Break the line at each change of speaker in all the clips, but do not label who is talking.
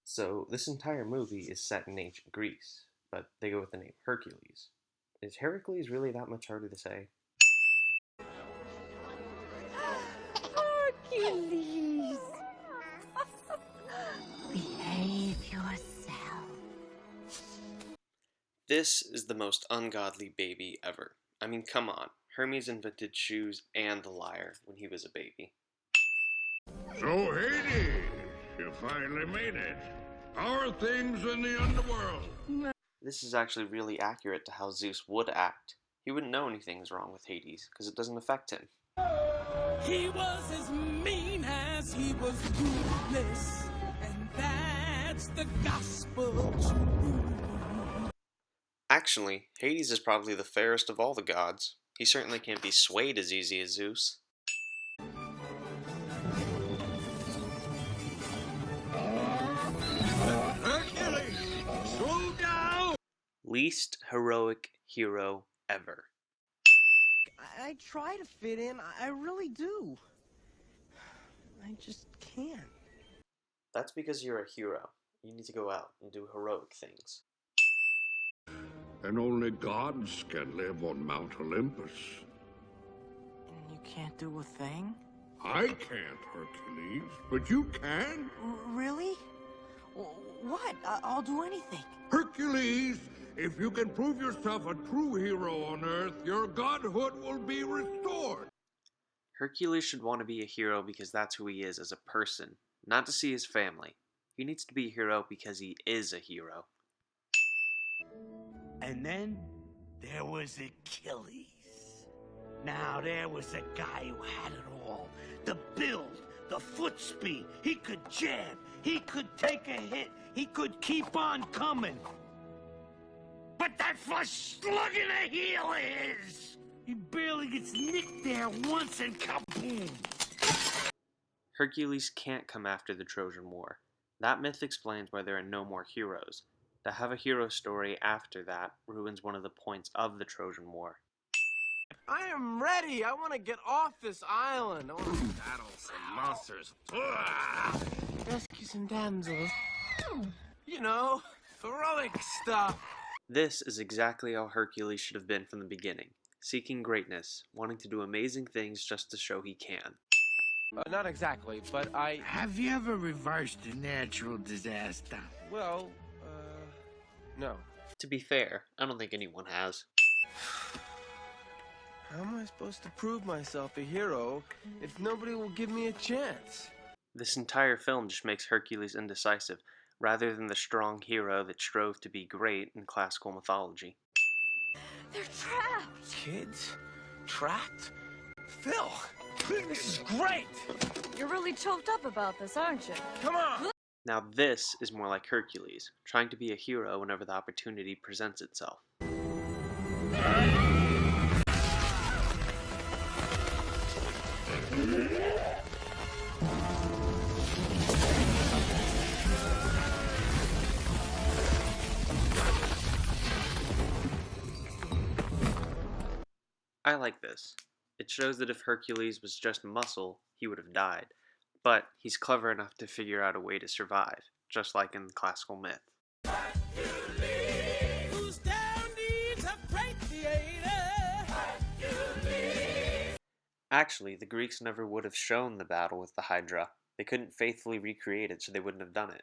So, this entire movie is set in ancient Greece, but they go with the name Hercules. Is Heracles really that much harder to say?
Hercules! Behave yourself.
This is the most ungodly baby ever. I mean, come on. Hermes invented shoes and the lyre when he was a baby.
So, Hades, you finally made it. How are things in the underworld?
This is actually really accurate to how Zeus would act. He wouldn't know anything's wrong with Hades, because it doesn't affect him.
He was as mean as he was ruthless, and that's the gospel truth.
Actually, Hades is probably the fairest of all the gods. He certainly can't be swayed as easy as Zeus.
Hercules, slow down!
Least heroic hero ever.
I try to fit in, I really do. I just can't.
That's because you're a hero. You need to go out and do heroic things.
And only gods can live on Mount Olympus.
And you can't do a thing?
I can't, Hercules, but you can.
Really? What? I'll do anything.
Hercules, if you can prove yourself a true hero on Earth, your godhood will be restored.
Hercules should want to be a hero because that's who he is as a person, not to see his family. He needs to be a hero because he is a hero.
And then there was Achilles. Now there was a guy who had it all. The build, the foot speed. He could jab. He could take a hit. He could keep on coming. But that flush slug in the heel is... He barely gets nicked there once and kaboom!
Hercules can't come after the Trojan War. That myth explains why there are no more heroes. To have a hero story after that ruins one of the points of the Trojan War.
I am ready. I want to get off this island. I want to battle some monsters. Rescue some damsels. You know, heroic stuff.
This is exactly how Hercules should have been from the beginning. Seeking greatness, wanting to do amazing things just to show he can.
Not exactly, but
Have you ever reversed a natural disaster?
well, no.
To be fair, I don't think anyone has.
How am I supposed to prove myself a hero if nobody will give me a chance?
This entire film just makes Hercules indecisive, rather than the strong hero that strove to be great in classical mythology.
They're trapped!
Kids? Trapped? Phil! This is great!
You're really choked up about this, aren't you?
Come on!
Now this is more like Hercules, trying to be a hero whenever the opportunity presents itself. I like this. It shows that if Hercules was just muscle, he would have died. But he's clever enough to figure out a way to survive, just like in the classical myth.
Who's down needs a great theater.
Actually, the Greeks never would have shown the battle with the Hydra. They couldn't faithfully recreate it, so they wouldn't have done it.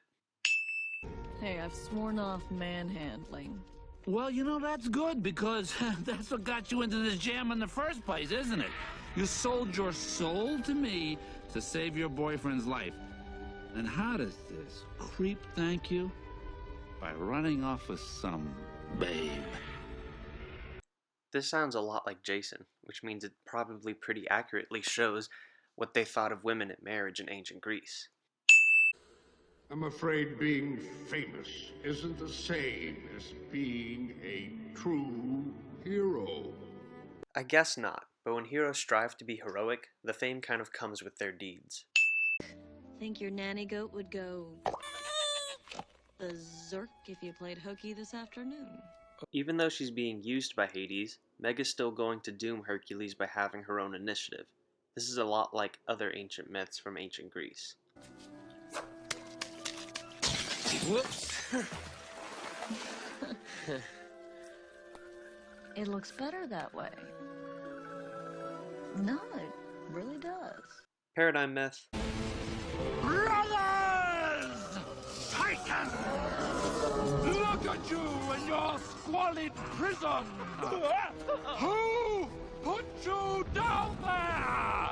Hey, I've sworn off manhandling.
Well, you know, that's good, because that's what got you into this jam in the first place, isn't it? You sold your soul to me to save your boyfriend's life. And how does this creep thank you? By running off with some babe.
This sounds a lot like Jason, which means it probably pretty accurately shows what they thought of women at marriage in ancient Greece.
I'm afraid being famous isn't the same as being a true hero.
I guess not, but when heroes strive to be heroic, the fame kind of comes with their deeds.
Think your nanny goat would go berserk if you played hooky this afternoon?
Even though she's being used by Hades, Meg is still going to doom Hercules by having her own initiative. This is a lot like other ancient myths from ancient Greece.
Whoops.
It looks better that way. No, it really does.
Paradigm myth.
Brothers! Titan! Look at you in your squalid prison! Who put you down there?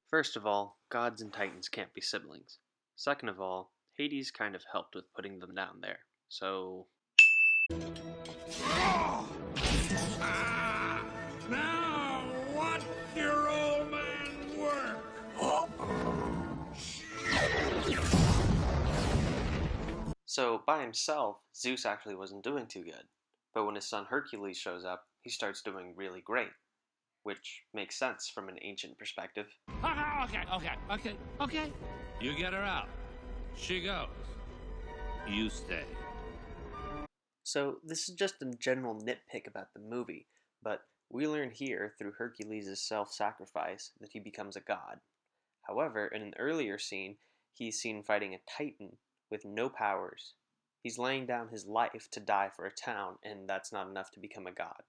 First of all, gods and titans can't be siblings. Second of all, Hades kind of helped with putting them down there. So,
Now, what's your old man work?
so by himself, Zeus actually wasn't doing too good. But when his son Hercules shows up, he starts doing really great, which makes sense from an ancient perspective.
Okay. You get her out. She goes. You stay.
So this is just a general nitpick about the movie, but we learn here through Hercules' self-sacrifice that he becomes a god. However, in an earlier scene, he's seen fighting a titan with no powers. He's laying down his life to die for a town, and that's not enough to become a god.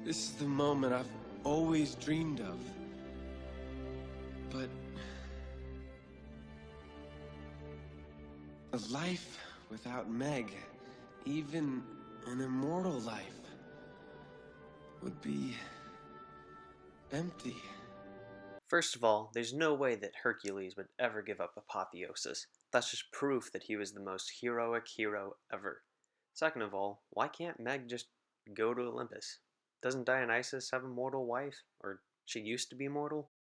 This is the moment I've always dreamed of. But a life without Meg, even an immortal life, would be empty.
First of all, there's no way that Hercules would ever give up apotheosis. That's just proof that he was the most heroic hero ever. Second of all, why can't Meg just go to Olympus? Doesn't Dionysus have a mortal wife? Or she used to be mortal?